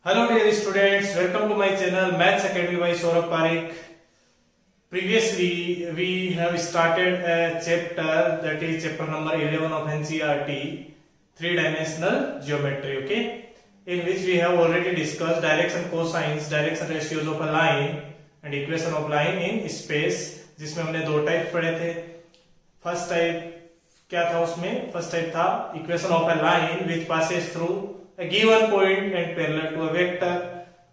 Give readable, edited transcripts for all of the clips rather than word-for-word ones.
Hello dear students, welcome to my channel Maths Academy by Saurabh Parekh. Previously we have started a chapter, that is chapter number 11 of NCERT, three-dimensional geometry, okay, in which we have already discussed direction cosines, direction ratios of a line and equation of line in space, जिसमें हमने दो type पढ़े थे. First type क्या था उसमें? First type था equation of a line which passes through a given point and parallel to a vector,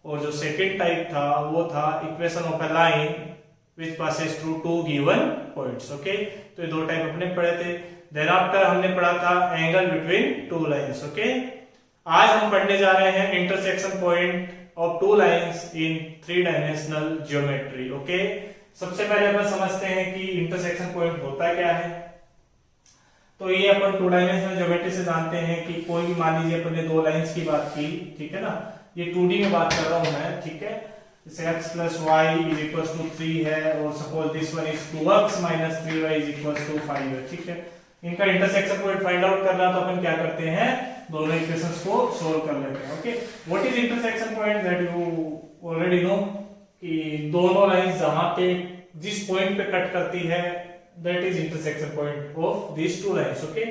और जो सेकंड टाइप था वो था equation of a line which passes through two given points. Okay, तो ये दो टाइप अपने पढ़े थे. देन आफ्टर हमने पढ़ा था angle between two lines. Okay, आज हम पढ़ने जा रहे हैं intersection point of two lines in three dimensional geometry. Okay, सबसे पहले अपन समझते हैं कि इंटरसेक्शन पॉइंट होता क्या है. तो ये अपन टू डायमेंशनल ज्योमेट्री से जानते हैं कि कोई भी, मान लीजिए अपन ने दो लाइंस की बात की, ठीक है ना, ये 2D में बात कर रहा हूं मैं, ठीक है, जैसे x plus y is equals to 3 है और suppose this one is 2x minus 3y is equals to 5 है, ठीक है. इनका इंटरसेक्शन पॉइंट फाइंड आउट करना तो अपन क्या करते हैं, दोनों इक्वेशंस को सोल्व कर लेते हैं. Okay, what is intersection point, that you already know कि दोनों लाइंस जहां पे जिस पॉइंट पे कट करती है that is intersection point of these two lines. okay,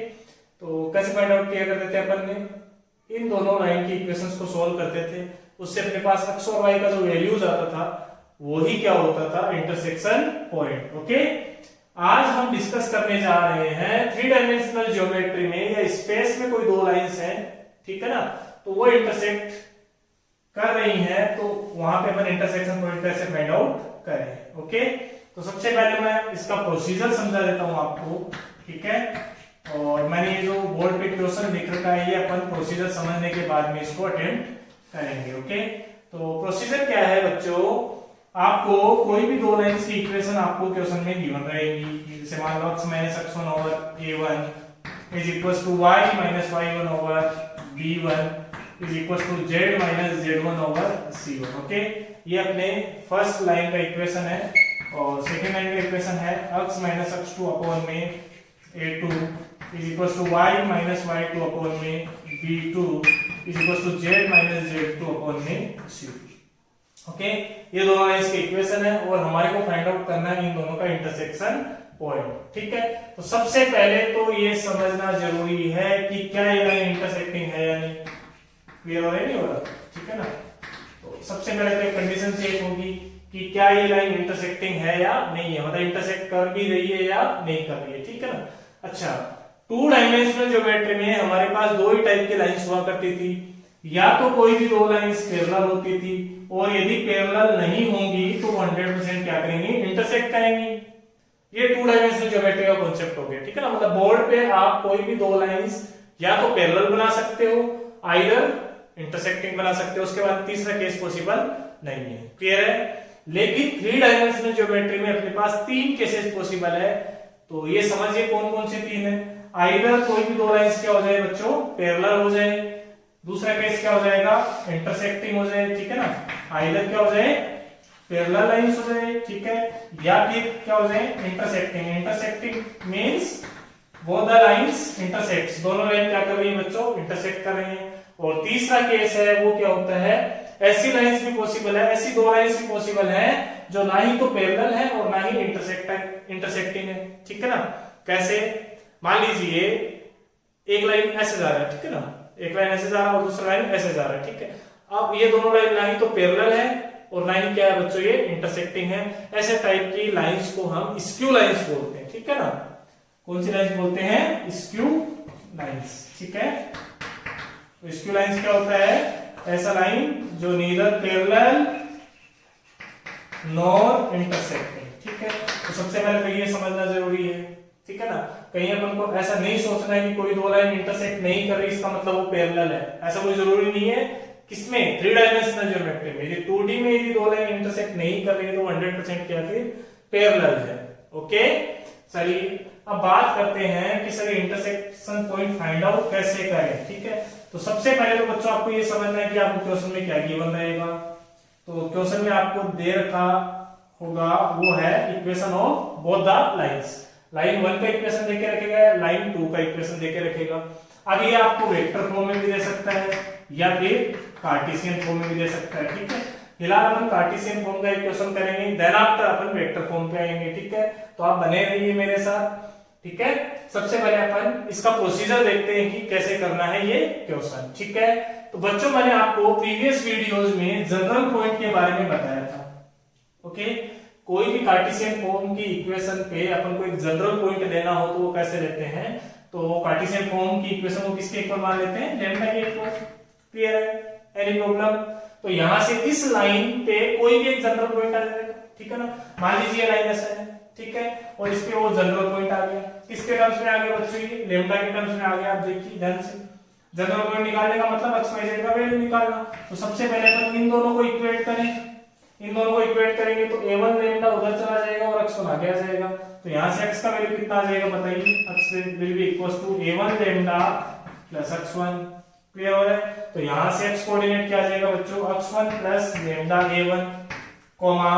तो कैसे फाइंड आउट किया करते थे अपन ने, इन दोनों लाइन की इक्वेशंस को सॉल्व करते थे, उससे अपने पास x और y का जो वैल्यूज आता था वही क्या होता था, इंटरसेक्शन पॉइंट. ओके, आज हम डिस्कस करने जा रहे हैं थ्री डायमेंशनल ज्योमेट्री में या स्पेस में कोई दो लाइंस हैं, ठीक है ना, तो वो इंटरसेक्ट कर रही हैं, तो वहां पे अपन इंटरसेक्शन पॉइंट कैसे फाइंड आउट करें. ओके, तो सबसे पहले मैं इसका प्रोसीजर समझा देता हूं आपको, ठीक है, और मैंने ये जो बोर्ड पे क्वेश्चन लिख रखा है ये अपन प्रोसीजर समझने के बाद में इसको अटेम्प्ट करेंगे. ओके, तो प्रोसीजर क्या है बच्चों, आपको कोई भी दो लाइंस की इक्वेशन आपको क्वेश्चन में गिवन रहेगी. जैसे मान लो x minus x1 over a1 is equals to y minus y1 over b1 is equals to z minus z1 over c1. Okay, ये अपने फर्स्ट लाइन का इक्वेशन है, और सेकेंड लाइन का इक्वेशन है x minus x2 अपॉन में a2 is equals to y minus y2 upon में b2 is equals to z minus z2 upon में c2. ओके, ये दोनों लाइंस के इक्वेशन है और हमारे को फाइंड आउट करना है इन दोनों का इंटरसेक्शन पॉइंट. ठीक है, तो सबसे पहले तो ये समझना जरूरी है कि क्या ये लाइन इंटरसेक्टिंग है या नहीं. क्लियर हो रहा है, नहीं हो रहा, ठीक है ना. तो सबसे पहले तो एक कंडीशन चेक होगी कि क्या ये लाइन इंटरसेक्टिंग है या नहीं है, मतलब इंटरसेक्ट कर भी रही है या नहीं कर रही है, ठीक है ना. अच्छा, टू डायमेंशनल ज्योमेट्री में हमारे पास दो ही टाइप की लाइंस हुआ करती थी, या तो कोई भी दो लाइंस पैरेलल होती थी, और यदि पैरेलल नहीं होंगी तो 100% क्या करेंगी, इंटरसेक्ट करेंगी. ये टू डायमेंशनल ज्योमेट्री का कॉन्सेप्ट हो गया, ठीक है ना. मतलब बोर्ड पे आप कोई भी दो लाइंस या तो पैरेलल बना सकते हो, आइदर इंटरसेक्टिंग बना सकते हो, उसके बाद तीसरा केस पॉसिबल नहीं है. क्लियर है. लेकिन थ्री डायमेंशनल ज्योमेट्री में अपने पास तीन केसेस पॉसिबल है. तो ये समझिए कौन कौन से तीन है. आइदर कोई भी दो लाइंस क्या हो जाए बच्चों, पैरेलल हो जाए, दूसरा केस क्या हो जाएगा, इंटरसेक्टिंग हो जाए, ठीक है ना. आइदर क्या हो जाए, पैरेलल लाइंस हो जाए, ठीक है, या फिर क्या हो जाए, intersecting. Intersecting means both the lines intersects, दोनों लाइन क्या कर रही है बच्चों, इंटरसेक्ट कर रही है. और तीसरा केस है वो क्या होता है, ऐसी लाइंस भी पॉसिबल है, ऐसी दो लाइंस भी पॉसिबल है जो ना ही तो पैरेलल है और ना ही इंटरसेक्टिंग है, ठीक है ना. कैसे, मान लीजिए एक लाइन ऐसे जा रहा है, ठीक है ना, एक लाइन ऐसे जा रहा है और दूसरा लाइन ऐसे जा रहा है, ठीक है. अब ये दोनों लाइन ना ही तो पैरेलल है और ना ही क्या है बच्चों, ये इंटरसेक्टिंग है. ऐसे टाइप की लाइंस को हम स्क्यू लाइंस बोलते हैं, ठीक है ना. कौन सी लाइंस बोलते हैं, स्क्यू लाइंस, ठीक है. तो स्क्यू लाइंस क्या होता है, ऐसा लाइन जो नीदर पैरेलल नॉर इंटरसेक्टिंग, ठीक है. तो सबसे पहले तो ये समझना जरूरी है, ठीक है ना. कहीं अपन को ऐसा नहीं सोचना है कि कोई दो लाइन इंटरसेक्ट नहीं कर रही इसका मतलब वो पैरेलल है, ऐसा कोई जरूरी नहीं है. किसमें, थ्री डायमेंशनल ज्योमेट्री में. यदि 2D में यदि दो लाइन इंटरसेक्ट नहीं कर रही है तो 100% क्या फिर पैरेलल है. ओके, चलिए अब बात करते हैं कि sir intersection point find out कैसे करें. ठीक है, तो सबसे पहले तो बच्चों आपको ये समझना है कि आपको क्वेश्चन में क्या गिवन रहेगा. तो क्वेश्चन में आपको दे रखा होगा वो है equation of both the lines. Line 1 का इक्वेशन देके रखेगा, लाइन 2 का इक्वेशन देके रखेगा. अब ये आपको वेक्टर फॉर्म में भी दे सकता है या फिर कार्टेशियन फॉर्म में भी दे सकता है, ठीक है। फिलहाल अपन कार्टेशियन फॉर्म का इक्वेशन करेंगे, देन आफ्टर अपन वेक्टर फॉर्म पे आएंगे, ठीक है। तो आप बने रहिए मेरे साथ, ठीक है। सबसे पहले अपन इसका प्रोसीजर देखते हैं कि कैसे करना है ये क्वेश्चन, ठीक है। तो बच्चों मैंने आपको प्रीवियस वीडियोस में जनरल पॉइंट के बारे में बताया था, ओके। कोई भी कार्टेशियन फॉर्म की इक्वेशन पे अपन को एक जनरल पॉइंट लेना हो तो वो कैसे लेते हैं, तो कार्टेशियन फॉर्म की इक्वेशन को किसके इक्वल मान लेते हैं, लैम्डा के इक्वल। क्लियर है, एनी प्रॉब्लम। तो यहां से इस लाइन पे कोई भी एक जनरल पॉइंट आ जाएगा, ठीक है ना। मान लीजिए लाइन ऐसा है, ठीक है, और इस पे वो जनरल पॉइंट आ गया। किसके टर्म्स में आ गया बच्चों, ये लैम्डा के टर्म्स में आ गया। आप देखिए ध्यान से, जनरल पॉइंट निकालने का मतलब x y z का वैल्यू निकालना। तो सबसे पहले अपन इन दोनों को इक्वेट करें, इन दोनों को इक्वेट करेंगे तो a1 लैम्डा उधर चला जाएगा और x1 आगे आ जाएगा। तो यहां से x का वैल्यू कितना आ जाएगा बताइए, x will be equal to a1 lambda plus x1। Clear हो रहा है। तो यहां से x कोऑर्डिनेट क्या आ जाएगा बच्चों, x1 plus lambda a1, comma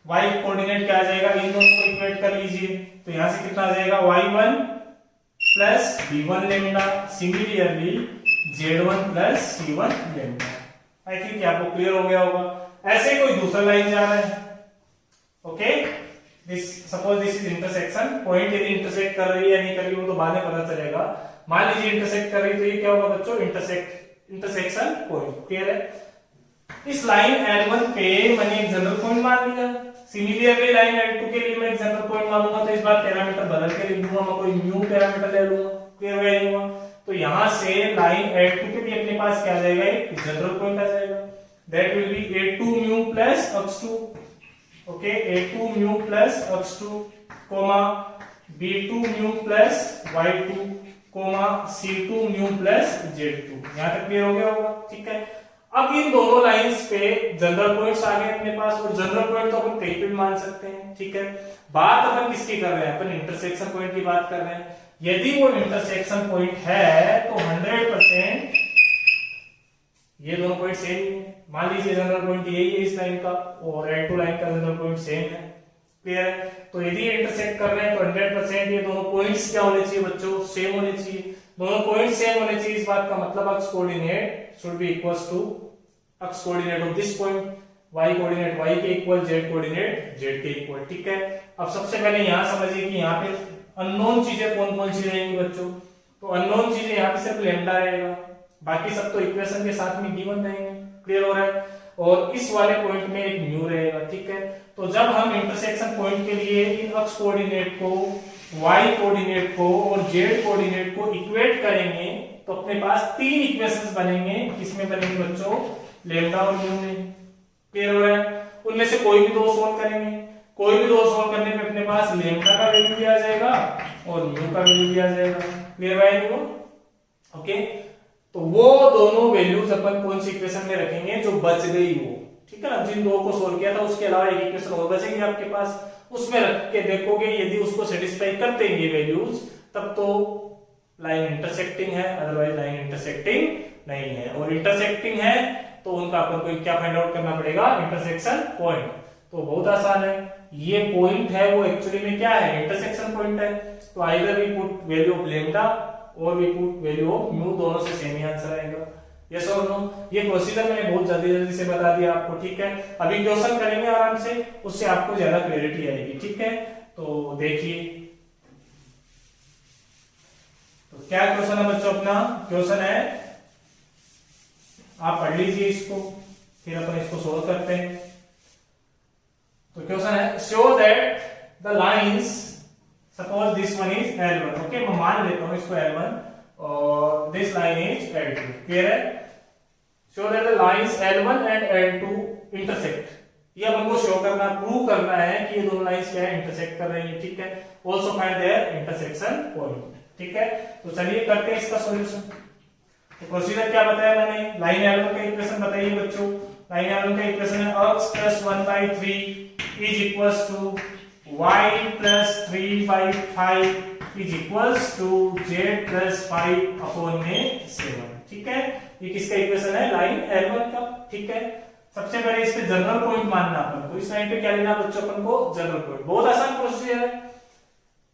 y coordinate क्या आ जाएगा, इन दोनों को इक्वेट कर लीजिए। तो यहां से कितना आ जाएगा, y1 plus b1 lambda, similarly z1 plus c1 lambda. I think आपको क्लियर हो गया होगा। ऐसे कोई दूसरा लाइन जा रहा है, okay. This suppose this is intersection point, यदि इंटरसेक्ट कर रही है नहीं कर रही वो तो बाद में पता चलेगा। मान लीजिए इंटरसेक्ट कर रही तो ये क्या होगा बच्चों, इंटरसेक्शन पॉइंट। क्लियर है। इस लाइन L1 पे मैंने एक जनरल पॉइंट मान लिया, सिमिलरली लाइन L2 के लिए मैं एक जनरल पॉइंट मानूंगा। तो इस बार पैरामीटर बदल के लिख दूंगा, मैं कोई न्यू पैरामीटर ले लूंगा। क्लियर हो गया। तो यहां से लाइन L2 पे भी अपने पास क्या आ जाएगा, एक जनरल पॉइंट आ जाएगा। That will be A2 mu plus x2, okay, A2 mu plus x2, comma B2 mu plus y2, comma C2 mu plus z2। यहां तक क्लियर हो गया होगा, ठीक है। अब इन दोनों लाइंस पे जनरल पॉइंट्स आ गए अपने पास, और जनरल पॉइंट तो अपन कहीं पे भी मान सकते हैं, ठीक है। बात अपन किसकी कर रहे हैं, अपन इंटरसेक्शन पॉइंट की बात कर रहे हैं। यदि वो इंटरसेक्शन पॉइंट है तो 100% ये दोनों पॉइंट सेम ही है। मान लीजिए जनरल पॉइंट यही है इस लाइन का, और L2 लाइन का जनरल पॉइंट सेम है। क्लियर है। तो यदि इंटरसेक्ट कर रहे हैं तो 100% ये दोनों पॉइंट्स क्या होने चाहिए बच्चों, सेम होने चाहिए। दोनों पॉइंट सेम होने चाहिए, इस बात का मतलब x coordinate should be equals to x coordinate of this point, y coordinate y के इक्वल, z कोऑर्डिनेट z के इक्वल, ठीक है। अब सबसे पहले यहां समझिए कि यहाँ पे अननोन चीजें कौन कौन सी रहेंगी बच्चों। तो अननोन चीजें यहाँ पे सिर्फ लैम्डा रहेगा, बाकी सब तो इक्वेशन के साथ में गिवन रहेंगे। क्लियर हो रहा है। और इस वाले पॉइंट में एक म्यू रहेगा, ठीक है। तो जब हम इंटरसेक्शन पॉइंट के लिए इन x कोऑर्डिनेट को, y कोऑर्डिनेट को और z कोऑर्डिनेट को इक्वेट करेंगे तो अपने पास तीन इक्वेशंस बनेंगे। किसमें बनेंगे बच्चों, लैम्डा और म्यू में। क्लियर हो रहा है। उनमें से कोई भी दो सोल्व करेंगे, कोई भी दो सोल्व करने पे अपने पास लैम्डा का वैल्यू भी आ जाएगा और म्यू का वैल्यू भी आ जाएगा। क्लियर है इनको, ओके। तो वो दोनों वैल्यूज अपन कौन सी इक्वेशन में रखेंगे, जो बच गई वो, ठीक है ना। जिन दो को सोल्व किया था उसके अलावा एक इक्वेशन और बचेगी आपके पास, उसमें रख के देखोगे यदि उसको सेटिस्फाई करते हैं ये वैल्यूज, तब तो लाइन इंटरसेक्टिंग है, अदरवाइज लाइन इंटरसेक्टिंग नहीं है। और इंटरसेक्टिंग है तो उनका अपन को क्या फाइंड आउट करना पड़ेगा, इंटरसेक्शन पॉइंट। तो बहुत आसान है, ये पॉइंट है वो एक्चुअली में क्या है, इंटरसेक्शन पॉइंट है। तो either we put value of lambda or we put value of mu, दोनों से सेम ही आंसर आएगा। Yes or no. ये प्रोसीजर मैंने बहुत जल्दी से बता दिया आपको, ठीक है। अभी क्वेश्चन करेंगे आराम से, उससे आपको ज्यादा क्लैरिटी आएगी, ठीक है। तो देखिए, तो क्या क्वेश्चन है बच्चों, अपना क्वेश्चन है, आप पढ़ लीजिए इसको, फिर अपन इसको सोल्व करते हैं। तो क्वेश्चन है, show that the lines, suppose this one is L1, okay, मैं मान लेता हूं इसको L1 और this line is L2। Clear है। Show that the lines L1 and L2 intersect. ये अपन को शो करना, प्रूव करना है कि ये दोनों लाइंस क्या है, इंटरसेक्ट कर रही है, ठीक है। Also find their intersection point, ठीक है। तो चलिए करते हैं इसका सॉल्यूशन। तो प्रोसीजर क्या बताया मैंने, लाइन L1 का इक्वेशन बताइए बच्चों। लाइन L1 का इक्वेशन है x plus 1/3 is equals to y plus 3/5 is equals to z plus 5/7। ठीक है, ये किसका इक्वेशन है, लाइन L1 का। ठीक है, सबसे पहले इस पे जनरल पॉइंट मानना अपन को। इस लाइन पे क्या लेना बच्चों, अपन को जनरल पॉइंट। बहुत आसान प्रोसीजर है।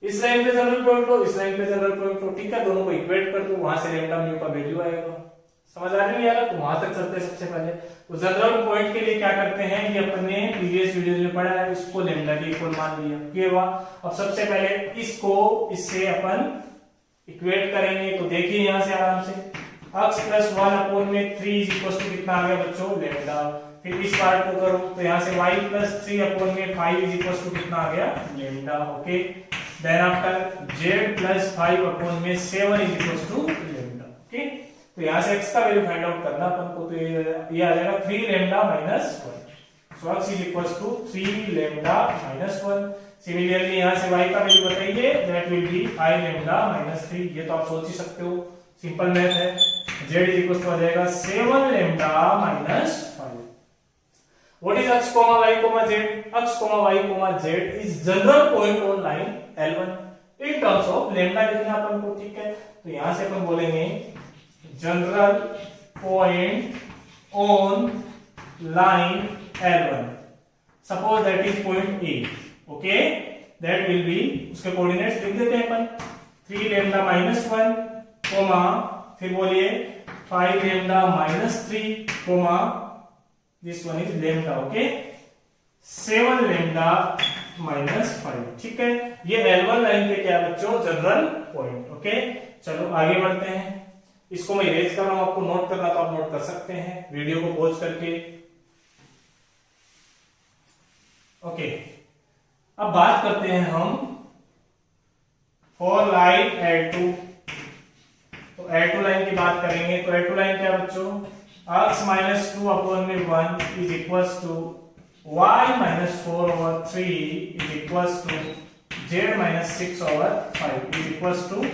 इस लाइन पे जनरल पॉइंट लो, इस लाइन पे जनरल पॉइंट लो, ठीक है। दोनों को इक्वेट कर दो, वहां से लैम्डा म्यू का वैल्यू आएगा। समझ आ रही है यार? तो वहां तक चलते हैं सबसे पहले। तो जनरल पॉइंट के लिए क्या करते हैं, ये अपने प्रीवियस वीडियो में पढ़ा है, इसको लैम्डा के इक्वल मान लिया, क्लियर हुआ। अब सबसे पहले इसको इससे अपन इक्वेट करेंगे, तो देखिए यहां से आराम से x प्लस 1 अपॉन में 3 इज इक्वल टू कितना आ गया बच्चों, लैम्डा। फिर इस पार्ट को करो तो यहां से y प्लस 3 अपॉन में 5 इज इक्वल टू कितना आ गया, lambda. Okay, then after z plus 5 upon में 7 is equal to lambda. Okay, तो यहां से x का वैल्यू फाइंड आउट करना अपन को, तो ये आ जाएगा 3 lambda minus 1। So x is equal to 3 lambda minus 1। Similarly यहां से y का वैल्यू बताइए, that will be 5 lambda minus 3। ये तो आप सोच ही सकते हो, सिंपल मैथ है। z इज इक्वल टू आ जाएगा 7 lambda minus 5। What is x, y, z? x, y, z is general point on line L1 in terms of lambda लिखना अपन को, ठीक है। तो यहां से अपन बोलेंगे general point on line L1, suppose that is point A, okay, that will B, उसके coordinates लिख देते हैं अपन, 3 लैम्डा माइनस 1 कोमा, फिर बोलिए 5 lambda minus 3 comma, this one is lambda, okay, 7 lambda minus 5, ठीक है। ये L1 लाइन पे क्या है बच्चों, जनरल पॉइंट। ओके, चलो आगे बढ़ते हैं। इसको मैं इरेज कर रहा हूं, आपको नोट करना तो आप नोट कर सकते हैं वीडियो को पॉज करके। ओके, अब बात करते हैं हम फॉर लाइन L2। तो L2 लाइन की बात करेंगे, तो L2 लाइन क्या है बच्चों, x माइनस 2 अपॉन में 1 is equals to y minus 4 over 3 is equals to z minus 6 over 5 is equals to,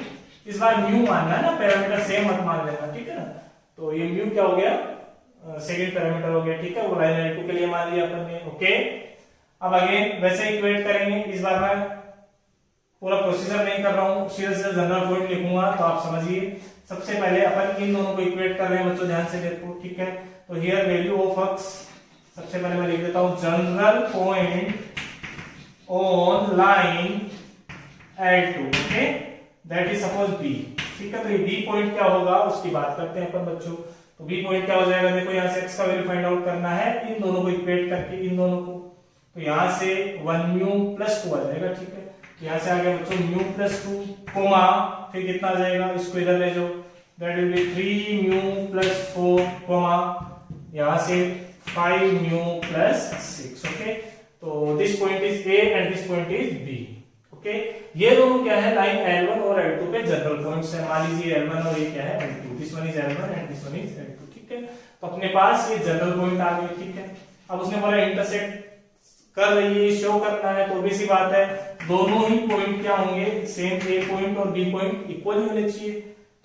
इस बार म्यू मानना है ना, पैरामीटर सेम मत मान लेना, ठीक है ना। तो ये म्यू क्या हो गया, सेकंड पैरामीटर हो गया, ठीक है, वो लाइन L2 के लिए मान लिया अपन ने। ओके, अब अगेन वैसे इक्वेट करेंगे, इस बार मैं पूरा प्रोसीजर नहीं कर रहा हूं, सीधे सीधे जनरल पॉइंट लिखूंगा, तो आप समझिए। सबसे पहले अपन इन दोनों को इक्वेट कर रहे हैं बच्चों, ध्यान से देखो, ठीक है। तो हियर वैल्यू ऑफ x, सबसे पहले मैं लिख देता हूं general point on line L2, okay, that is suppose B, ठीक है। तो ये B पॉइंट क्या होगा उसकी बात करते हैं अपन बच्चों। तो B पॉइंट क्या हो जाएगा, देखो यहां से x का वैल्यू फाइंड आउट करना है, इन दोनों को इक्वेट करके, इन दोनों को, तो यहां से 1 म्यू प्लस 2 आ जाएगा, ठीक है। यहां से आ गया बच्चों म्यू प्लस 2 कोमा, फिर कितना आ जाएगा, इसको इधर ले जाओ, that will be 3 mu plus 4 comma, यहां से 5 म्यू प्लस 6, ओके। तो this point is A and this point is B, okay. ये दोनों क्या है, लाइन L1 और L2 पे जनरल पॉइंट्स है। मान लीजिए L1 और ये क्या है, L2, this one is L1 and this one is L2, ठीक है। तो अपने पास ये जनरल पॉइंट आ गए, ठीक है। अब उसने बोला इंटरसेक्ट कर रही है, शो करना है, तो बेसिक बात है, दोनों ही पॉइंट क्या होंगे, सेम A पॉइंट और B पॉइंट इक्वल ही होने चाहिए।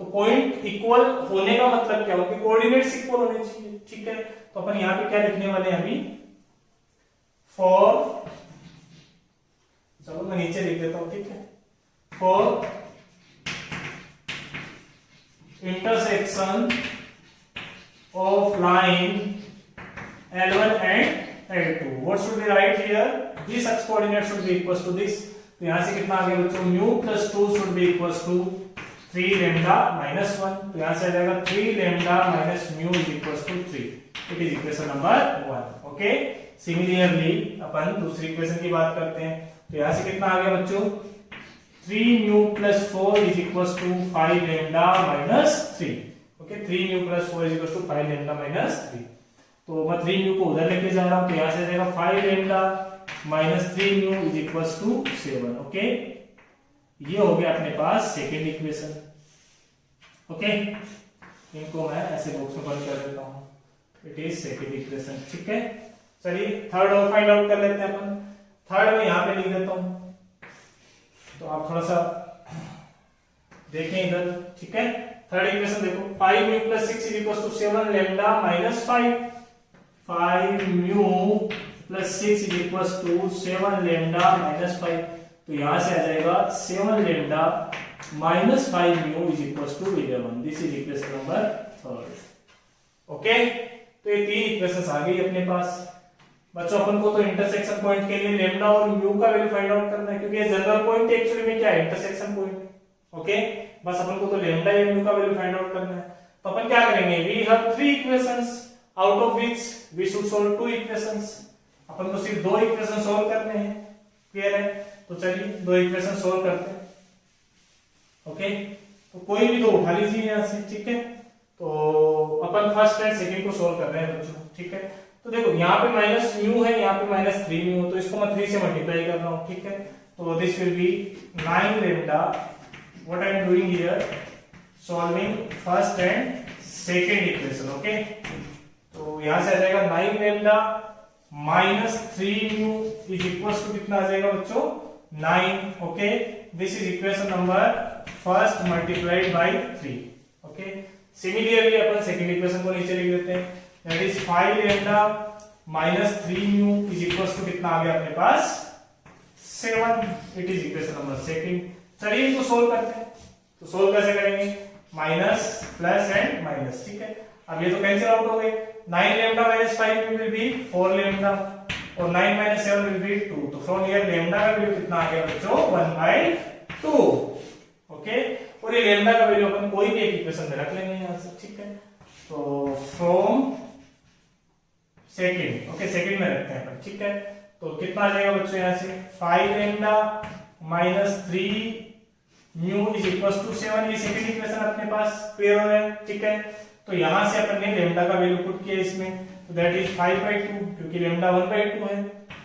तो पॉइंट इक्वल होने का मतलब क्या होगा, कोऑर्डिनेट्स इक्वल होने चाहिए, ठीक है। तो अपन यहां पे क्या लिखने वाले हैं अभी, फॉर, चलो मैं नीचे लिख देता हूं, ठीक है, for intersection of line L1 and L2, what should we write here, this x coordinate should be equals to this, तो यहां से कितना आ गया बच्चों, mu plus 2 should be equals to 3 lambda minus 1, तो यहां से आ जाएगा 3 lambda minus mu is equals to 3, it is equation number 1, okay. Similarly अपन दूसरी इक्वेशन की बात करते हैं, तो यहां से कितना आ गया बच्चों, 3 mu plus 4 is equals to 5 lambda minus 3, okay, 3 mu plus 4 is equals to 5 lambda minus 3। तो मैं 3 म्यू को उधर लेके जा रहा हूं, तो यहां से आ जाएगा 5 lambda minus 3 mu is equals to 7, okay. ये हो गया अपने पास सेकंड इक्वेशन, ओके। इनको मैं ऐसे बॉक्स में बंद कर देता हूं, इट इज सेकंड इक्वेशन, ठीक है। चलिए थर्ड और फाइंड आउट कर लेते हैं अपन। थर्ड में यहां पे लिख देता हूं, तो आप थोड़ा सा देखें इधर, ठीक है। थर्ड इक्वेशन देखो, 5 mu plus 6 is equals to 7 lambda minus 5, 5 mu plus 6 is equals to 7 lambda minus 5, तो यहां से आ जाएगा 7 lambda minus 5 mu is equals to 11, this is equation number third, okay. तो ये तीन इक्वेशंस आ गई अपने पास बच्चों। अपन को तो इंटरसेक्शन पॉइंट के लिए लैम्डा और म्यू का वैल्यू फाइंड आउट करना है, क्योंकि ये जनरल पॉइंट एक्चुअली में क्या है, इंटरसेक्शन पॉइंट, ओके। बस अपन को तो लैम्डा या म्यू का वैल्यू फाइंड आउट करना है। तो अपन क्या करेंगे, we have 3 equations out of which we should solve 2 equations. अपन को सिर्फ 2 इक्वेशन सॉल्व करने हैं, क्लियर है? तो चलिए 2 इक्वेशन सॉल्व करते हैं। ओके, तो कोई भी 2 उठा लीजिए यहां से, ठीक है? तो अपन फर्स्ट एंड सेकंड को सॉल्व कर रहे हैं बच्चों, ठीक है? तो देखो यहाँ पे माइनस म्यू है, यहाँ पे माइनस 3 म्यू, तो इसको मैं 3 से मल्टीप्लाई कर रहा हूँ, ठीक है? तो this will be 9 lambda, what I am doing here, solving first and second equation. Okay, तो यहां से आ जाएगा 9 lambda minus 3 mu is equals to कितना आ जाएगा बच्चों, 9। Okay, this is equation number first multiplied by 3। Okay, similarly अपन सेकंड इक्वेशन को नीचे लिख देते हैं, that is 5 lambda minus 3 mu is equals to कितना आ गया अपने पास, 7। It is equation number second. चलिए इसको सोल्व करते हैं। तो सोल्व कैसे करेंगे, माइनस प्लस एंड माइनस, ठीक है? अब ये तो कैंसिल आउट हो गए, 9 lambda minus 5 will be 4 lambda और 9 माइनस 7 विल बी 2। तो फ्रॉम हियर लैम्डा का वैल्यू कितना आ गया बच्चों, 1/2। ओके, और ये लैम्डा का वैल्यू अपन कोई भी एक इक्वेशन में रख लेंगे यहां से, ठीक है? तो फ्रॉम सेकंड, ओके सेकंड में रखते हैं अपन, ठीक है? तो कितना आ जाएगा बच्चों यहां से, 5 lambda minus 3 mu is equals to 7। ये सेकंड इक्वेशन अपने पास क्लियर हो रहा है, ठीक है? तो यहां से अपन ने लैम्डा का वैल्यू पुट किया इसमें, तो दैट इज 5/2 क्योंकि लैम्डा 1/2 है,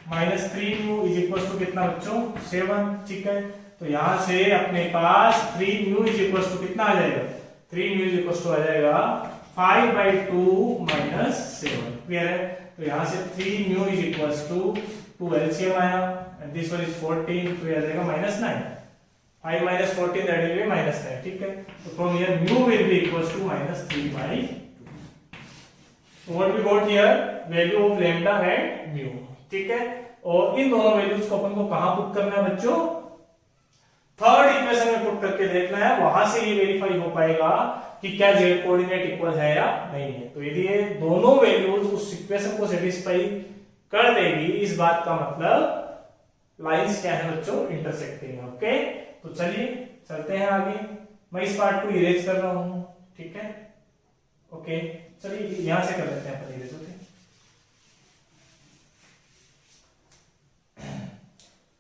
minus 3 mu is equals to कितना बच्चों, 7, ठीक है? तो यहां से अपने पास 3 म्यू इज इक्वल्स टू कितना आ जाएगा, 3 म्यू इज इक्वल्स टू आ जाएगा 5/2 माइनस 7, क्लियर है? तो यहां से 3 mu is equals to 2 LCM आया एंड दिस वन इज 14, तो यह आ जाएगा -9। 5 minus 14 that will be -9, ठीक है? तो from here mu will be equals to -3/2. So what we got here, value of lambda and mu, ठीक है? और इन दोनों वैल्यूज को अपन को कहां पुट करना है बच्चों, थर्ड इक्वेशन में पुट करके देखना है, वहां से ये वेरीफाई हो पाएगा कि क्या z कोऑर्डिनेट इक्वल है या नहीं है। तो यदि ये दोनों वैल्यूज उस इक्वेशन को सेटिस्फाई कर देगी, इस बात का मतलब लाइंस क्या है बच्चों, इंटरसेक्टिंग। ओके, तो चलिए चलते हैं आगे। मैं इस पार्ट को इरेज कर रहा हूं, ठीक है? ओके, चलिए यहां से कर लेते हैं अपन इरेज। ओके,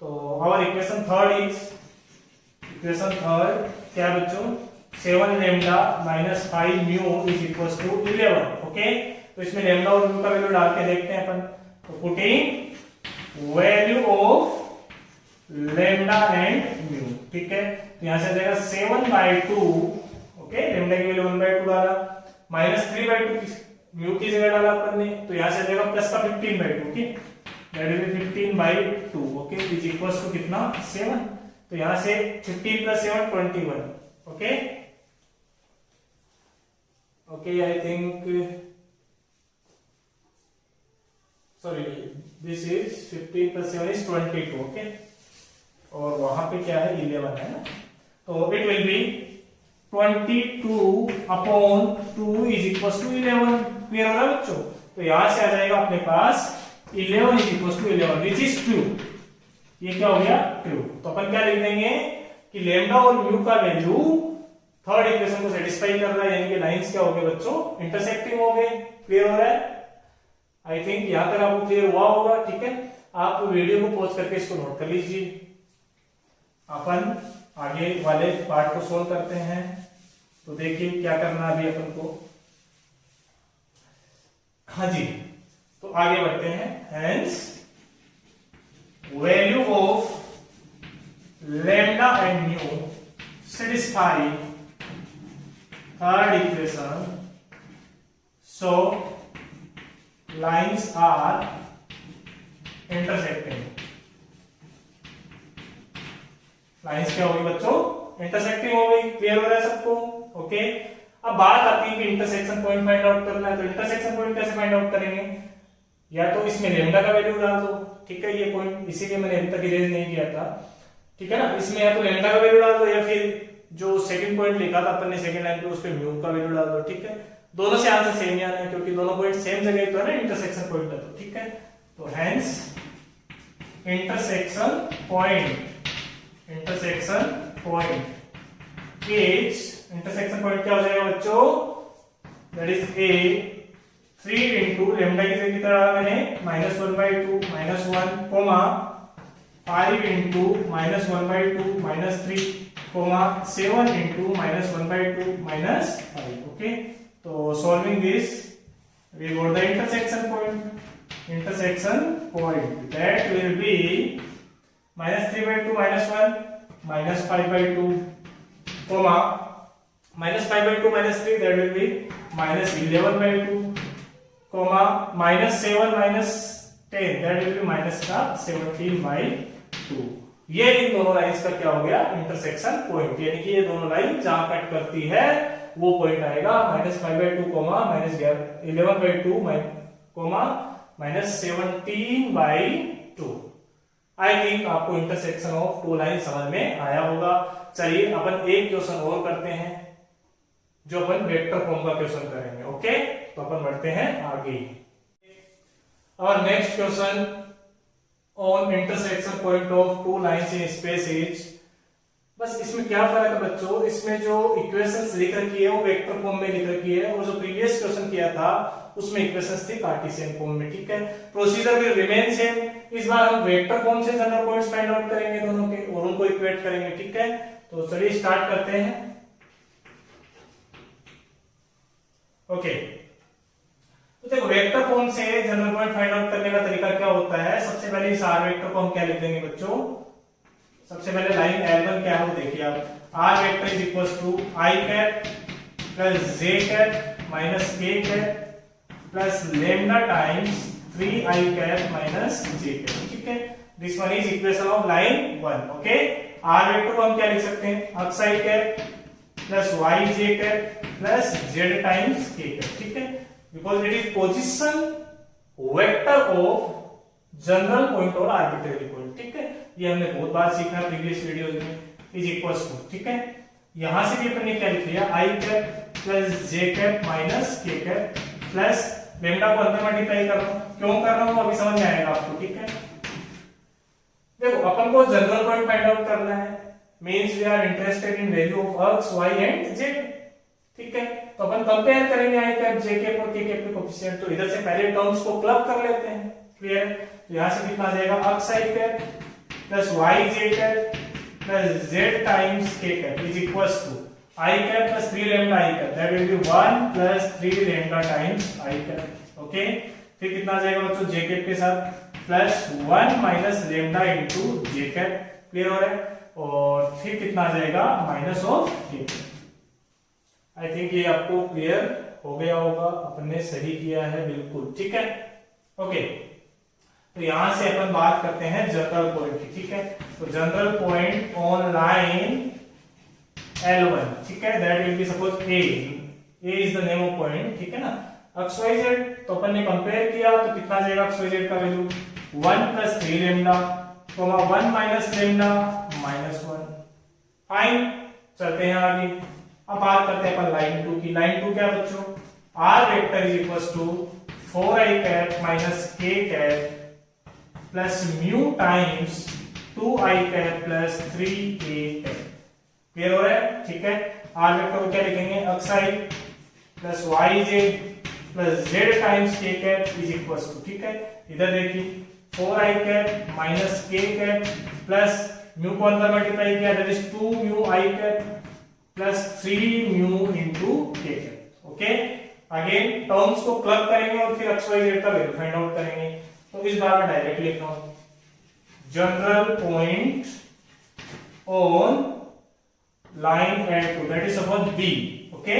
तो our equation third is, equation third क्या बच्चों, 7 lambda minus 5 mu is equals to 11। Okay, तो इसमें लैम्डा और म्यू का वैल्यू डाल के देखते हैं अपन। तो putting value of lambda and mu, ठीक है? तो यहां से आ जाएगा 7/2। ओके, लैम्डा की वैल्यू 1/2 डाला, माइनस 3/2 म्यू की जगह डाला अपन ने, तो यहां से आ जाएगा प्लस का 15/2, okay? That will be 15/2, okay, is equals to कितना, 7। तो यहां से 15 plus 7 21। Okay, okay, I think sorry, this is 15 plus 7 is 22। Okay, और वहां पे क्या है, 11 है ना? तो it will be 22/2 is equals to 11। Clear हो रहा है बच्चों? तो यहां से आ जाएगा अपने पास 11 is equals to 11 which is true. ये क्या हो गया, ट्रू। तो अपन क्या लिख देंगे कि लैम्डा और म्यू का वैल्यू थर्ड इक्वेशन को सेटिस्फाई कर रहा है, यानी कि लाइंस क्या हो गए बच्चों, इंटरसेक्टिंग हो गए। क्लियर हो रहा है? आई थिंक यहां तक आपको क्लियर हुआ होगा, ठीक है? आप वीडियो को पॉज करके इसको नोट कर लीजिए। अपन आगे वाले पार्ट को सोल्व करते हैं। तो देखिए क्या करना अभी अपन को। हाँ जी, तो आगे बढ़ते हैं। Hence value of lambda and mu satisfy third equation, so lines are intersecting. Lines क्या होगी बच्चों, इंटरसेक्टिंग हो गई। क्लियर हो रहा है सबको? ओके, अब बात आती है कि इंटरसेक्शन पॉइंट फाइंड आउट करना है। तो इंटरसेक्शन पॉइंट कैसे फाइंड आउट करेंगे, या तो इसमें लैम्डा का वैल्यू डाल दो, ठीक है? ये पॉइंट इसीलिए मैंने अभी तक इरेज नहीं किया था, ठीक है ना? इसमें या तो लैम्डा का वैल्यू डाल दो, या फिर जो सेकंड पॉइंट लिखा था अपन ने सेकंड लाइन पे, उस पे म्यू का वैल्यू डाल दो, ठीक है? दोनों से आंसर सेम ही आना है, क्योंकि दोनों पॉइंट सेम जगह तो है ना, इंटरसेक्शन पॉइंट है, तो ठीक है? तो hence intersection point is, intersection point क्या हो जाएगा बच्चों, that is a 3 into lambda की जगह कितना डाला मैंने -1/2 -1 coma 5 into -1/2 -3 coma 7 into -1/2 -5. Okay, तो solving this we got the intersection point that will be -3/2 -1 -5/2 comma -5/2 -3 that will be -11/2 comma -7 -10 that will be -17/2. ये इन दोनों लाइंस का क्या हो गया इंटरसेक्शन पॉइंट, यानी कि ये दोनों लाइन जहां कट करती है वो पॉइंट आएगा -5/2 कोमा -11/2 कोमा -17/2. आई थिंक आपको इंटरसेक्शन ऑफ टू लाइन समझ में आया होगा. चलिए अपन एक क्वेश्चन और करते हैं जो अपन वेक्टर फॉर्म का क्वेश्चन करेंगे. ओके, तो अपन बढ़ते हैं आगे. और next question on intersection point of two lines in space is, बस इसमें क्या फर्क है बच्चों, इसमें जो इक्वेशंस लिख रखी है वो वेक्टर फॉर्म में लिख रखी है और जो प्रीवियस क्वेश्चन किया था उसमें इक्वेशंस थी कार्टेशियन फॉर्म में. ठीक है, प्रोसीजर विल रिमेन सेम. इस बार हम वेक्टर फॉर्म से जनरल पॉइंट्स फाइंड आउट करेंगे दोनों के और उनको इक्वेट करेंगे. ठीक है, तो चलिए स्टार्ट करते हैं. ओके, तो देखो वेक्टर फॉर्म से जनरल पॉइंट फाइंड आउट करने का तरीका क्या होता है. सबसे पहले इस आर वेक्टर को हम क्या लिख देंगे बच्चों, सबसे पहले लाइन L1 क्या है वो देखिए आप. R vector is equal to I cap plus J cap minus K cap plus lambda times 3I cap minus J cap. ठीक है, this one is equation of line 1. Okay, R vector को हम क्या लिख सकते हैं, x I cap plus YJ cap plus Z times K cap. ठीक है, because it is position vector of general point और आर्बिट्रेरी पॉइंट. ठीक है, ये हमने बहुत बार सीखा प्रीवियस वीडियोस में. इज इक्वल्स टू, ठीक है, यहां से भी अपन ने क्या लिख लिया, I cap plus J cap minus K cap plus lambda को अंदर मल्टीप्लाई कर रहा हूं. क्यों कर रहा हूं अभी समझ में आएगा आपको. ठीक है, देखो अपन को जनरल पॉइंट फाइंड आउट करना है, means we are interested in value of x y and z. ठीक है, तो अपन कंपेयर करेंगे I कैप J कैप और K कैप के कोएफिशिएंट. तो इधर से पहले टर्म्स को क्लब कर लेते हैं. क्लियर है, तो यहां से कितना आ जाएगा, x I cap plus YJ cap plus Z times K cap is equals to I cap plus 3 lambda I cap, that will be 1 plus 3 lambda times I cap. Okay, फिर कितना आ जाएगा बच्चों J कैप के साथ plus 1 minus lambda into J cap. Clear हो रहा है, और फिर कितना आ जाएगा minus of K cap. I think ये आपको क्लियर हो गया होगा, अपन ने सही किया है बिल्कुल. ठीक है, ओके, तो यहां से अपन बात करते हैं जनरल पॉइंट की. ठीक है, तो general point on line L1. ठीक है, that will B suppose A is the name of point. ठीक है ना, XYZ, तो अपन ने कंपेयर किया तो कितना आ जाएगा XYZ का value 1 plus 3 lambda 1 minus lambda minus 1. Fine, चलते हैं आगे. अब बात करते हैं अपन लाइन 2 की. लाइन 2 क्या बच्चों, R vector is equals to 4I cap minus K cap plus mu times 2I cap plus 3K cap. Clear हो रहा है. ठीक है, R वेक्टर को क्या लिखेंगे, xi plus YJ plus Z times K cap is equals to. ठीक है, इधर देखिए 4I cap minus K cap plus mu को अंदर मल्टीप्लाई किया, that is 2 mu I cap plus 3 mu into K cap. Okay, again terms को club करेंगे और फिर XYZ का वैल्यू फाइंड आउट करेंगे. तो इस बार मैं डायरेक्ट लिख रहा हूं, general point on line L2 that is suppose B. Okay,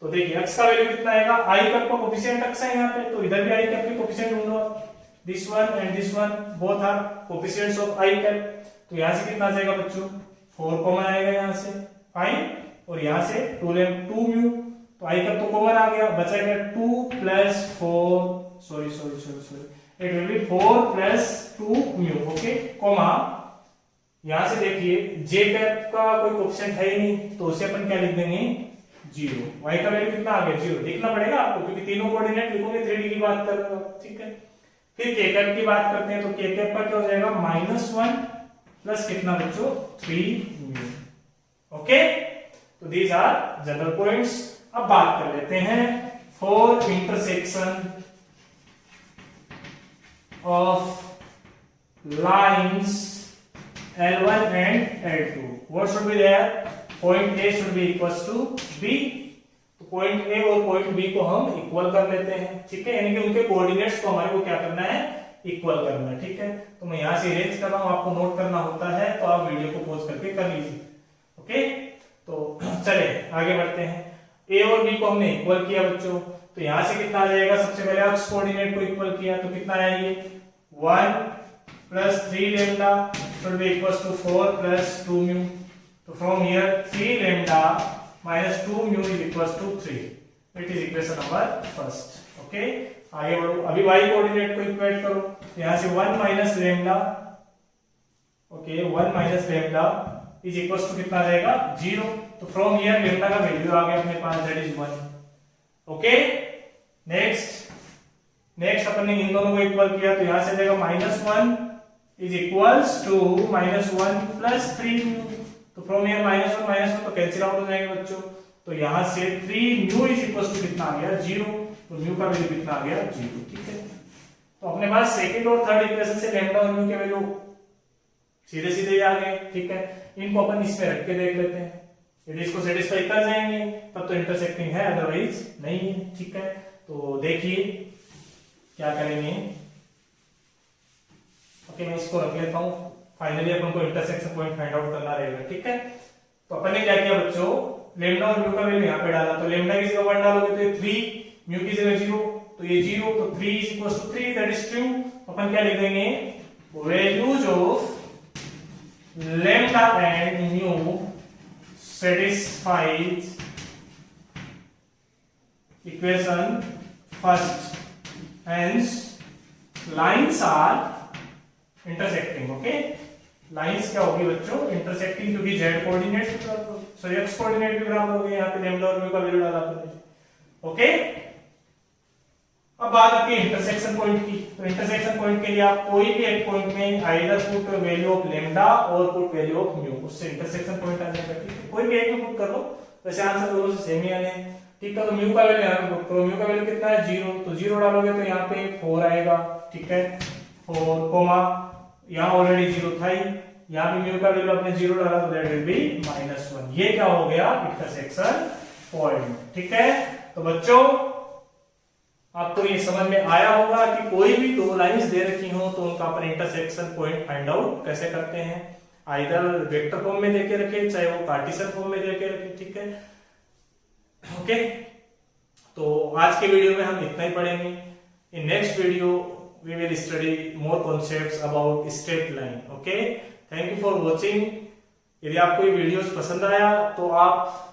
तो देखिए x का वैल्यू कितना आएगा, I कैप का कोएफिशिएंट x है यहां पे, तो इधर भी I कैप के कोएफिशिएंट ढूंढो. This one and this one both are coefficients of I cap. तो यहां से कितना आ जाएगा बच्चों, 4 कॉमन आएगा यहां से. फाइन, और यहां से 2 म्यू, तो I कैप तो कॉमन आ गया, बचेगा 2 plus 4 sorry it will B 4 plus 2 mu. Okay, comma यहां से देखिए J कैप का कोई कोएफिशिएंट है ही नहीं, तो उसे अपन क्या लिख देंगे 0. Y का वैल्यू कितना आ गया 0, लिखना पड़ेगा आपको क्योंकि तीनों कोऑर्डिनेट लिखोगे 3D की बात कर रहे हो. ठीक है, फिर K कैप की बात करते हैं, तो K कैप का क्या हो जाएगा -1 प्लस कितना बच्चों 3 म्यू. ओके, तो दीज आर जनरल पॉइंट्स. अब बात कर लेते हैं for intersection of lines L1 and L2. What should be there? Point A should be equals to B. तो पॉइंट A और पॉइंट B को हम इक्वल कर लेते हैं, ठीक है, यानी कि उनके कोऑर्डिनेट्स को हमारे को क्या करना है, इक्वल करना है, ठीक है। तो मैं यहां से इरेज कर रहा हूं, आपको नोट करना होता है तो आप वीडियो को पॉज करके कर लीजिए, ओके। तो चले आगे बढ़ते हैं। A और B को हमने इक्वल किया बच्चों, तो यहां से कितना आ जाएगा, सबसे पहले अक्ष कोऑर्डिनेट को इक्वल किया तो कितना आया ये 1 plus 3 lambda should be equals to 4 plus 2 mu. So from here 3 lambda minus 2 mu is equals to 3. It is equation number first. Okay. आगे बढ़ो, अभी y कोऑर्डिनेट को इक्वेट करो, यहाँ से 1 minus lambda, okay, 1 minus lambda is equals to कितना आ जाएगा 0. तो from here lambda का वैल्यू आ गया अपने पास, that is 1. Okay. नेक्स्ट अपन ने इन दोनों को इक्वल किया तो यहाँ से जाएगा -1 is equals to -1 plus 3 mu. तो फ्रॉम हियर -1 तो कैंसिल आउट हो जाएंगे बच्चों। तो यहाँ से 3 mu is equals to कितना आ गया 0, तो mu का वैल्यू कितना आ गया 0, ठीक है। तो अपने पास सेकंड और थर्ड इक्वेशन से लैम्डा और mu के वैल्यू सीधे सीधे आ गए, ठीक है। इनको अपन इसमें रख के देख लेते हैं, यदि इसको सेटिस्फाई कर जाएंगे तब तो इंटरसेक्टिंग है, अदरवाइज नहीं है, ठीक है। तो देखिए क्या करेंगे, ओके, मैं इसको रख लेता हूं। फाइनली अपन को इंटरसेक्शन पॉइंट फाइंड आउट करना रहेगा, ठीक है। तो अपन ने क्या किया बच्चों, लैम्डा और म्यू का वैल्यू यहाँ पे डाला, तो लैम्डा की जगह 1 डालोगे तो ये 3, म्यू की जगह 0, तो ये 0, तो 3 is equals to 3, that is true. अपन क्या लिख देंगे, values of lambda and mu satisfies equation first, hence lines are intersecting, okay। लाइंस क्या होगी बच्चों, इंटरसेक्टिंग, क्योंकि z coordinate so x coordinate भी बराबर हो गए, यहाँ पे लैम्डा और म्यू का वैल्यू डाला आपने, ओके। अब बात आती है इंटरसेक्शन पॉइंट की। तो इंटरसेक्शन पॉइंट के लिए आप कोई भी एक पॉइंट में either put value of lambda और पुट वैल्यू ऑफ म्यू, उससे इंटरसेक्शन पॉइंट आ जाएगा, ठीक है। कोई भी एक में पुट कर लो, वैसे आंसर दोनों से सेम ही आने हैं, ठीक है। तो म्यू का वैल्यू यहाँ पे पुट करो, म्यू का वैल्यू कितना है 0, तो 0 डालोगे तो यहाँ पे 4 आएगा, ठीक है, 4 कोमा, यहाँ ऑलरेडी 0 था ही, यहाँ पे म्यू का वैल्यू आपने 0 डाला तो दैट विल बी -1। ये क्या हो गया, इंटरसेक्शन पॉइंट, ठीक है। तो बच्चों आपको ये समझ में आया होगा कि कोई भी दो लाइंस दे रखी हो तो उनका अपन इंटरसेक्शन पॉइंट फाइंड आउट कैसे करते हैं, आइदर वेक्टर फॉर्म में देके रखे, चाहे वो कार्टेशियन फॉर्म में देके रखे, ठीक है, ओके। तो आज के वीडियो में हम इतना ही पढ़ेंगे। In next video we will study more concepts about straight line, okay। thank you for watching। यदि आपको ये वीडियोस पसंद आया तो आप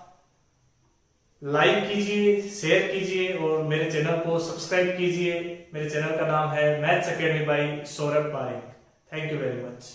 लाइक कीजिए, शेयर कीजिए और मेरे चैनल को सब्सक्राइब कीजिए। मेरे चैनल का नाम है maths academy by Saurabh Pareek. Thank you very much.